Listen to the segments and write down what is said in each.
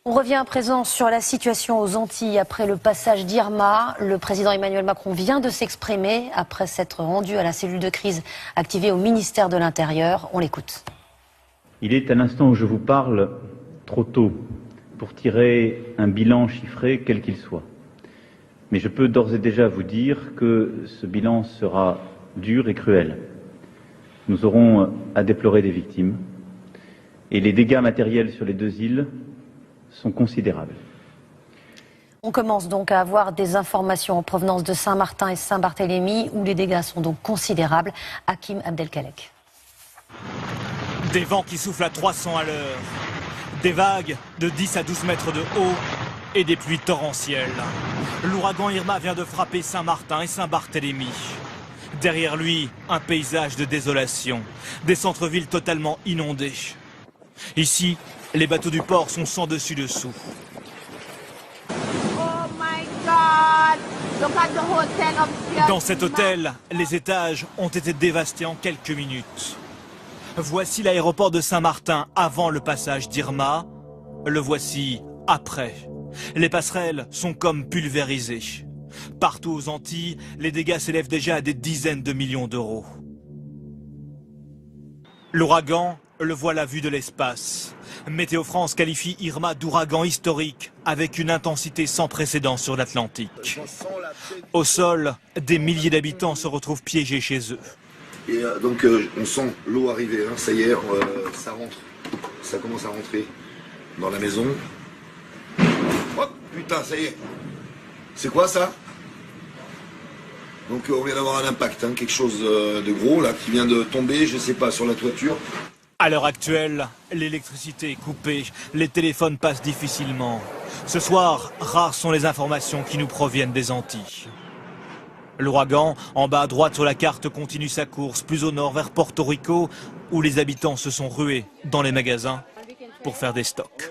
On revient à présent sur la situation aux Antilles après le passage d'Irma. Le président Emmanuel Macron vient de s'exprimer après s'être rendu à la cellule de crise activée au ministère de l'Intérieur. On l'écoute. Il est à l'instant où je vous parle trop tôt pour tirer un bilan chiffré quel qu'il soit. Mais je peux d'ores et déjà vous dire que ce bilan sera dur et cruel. Nous aurons à déplorer des victimes et les dégâts matériels sur les deux îles sont considérables. On commence donc à avoir des informations en provenance de Saint-Martin et Saint-Barthélemy où les dégâts sont donc considérables. Hakim Abdelkalek. Des vents qui soufflent à 300 à l'heure, des vagues de 10 à 12 mètres de haut et des pluies torrentielles. L'ouragan Irma vient de frapper Saint-Martin et Saint-Barthélemy. Derrière lui, un paysage de désolation, des centres-villes totalement inondés. Ici, les bateaux du port sont sans dessus-dessous. Dans cet hôtel, les étages ont été dévastés en quelques minutes. Voici l'aéroport de Saint-Martin avant le passage d'Irma. Le voici après. Les passerelles sont comme pulvérisées. Partout aux Antilles, les dégâts s'élèvent déjà à des dizaines de millions d'euros. L'ouragan, le voilà vu de l'espace. Météo France qualifie Irma d'ouragan historique avec une intensité sans précédent sur l'Atlantique. Au sol, des milliers d'habitants se retrouvent piégés chez eux. Et donc on sent l'eau arriver, hein. Ça y est, ça rentre, ça commence à rentrer dans la maison. Oh putain, ça y est. C'est quoi ça? Donc on vient d'avoir un impact, hein, quelque chose de gros là qui vient de tomber, je sais pas, sur la toiture. À l'heure actuelle, l'électricité est coupée, les téléphones passent difficilement. Ce soir, rares sont les informations qui nous proviennent des Antilles. L'ouragan, en bas à droite sur la carte, continue sa course plus au nord vers Porto Rico, où les habitants se sont rués dans les magasins pour faire des stocks.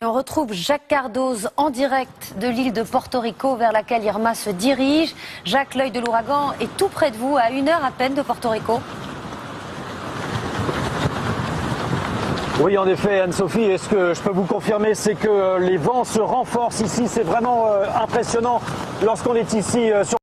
Et on retrouve Jacques Cardoz en direct de l'île de Porto Rico vers laquelle Irma se dirige. Jacques, l'œil de l'ouragan est tout près de vous, à 1 heure à peine de Porto Rico. Oui, en effet, Anne-Sophie, et ce que je peux vous confirmer, c'est que les vents se renforcent ici. C'est vraiment impressionnant lorsqu'on est ici sur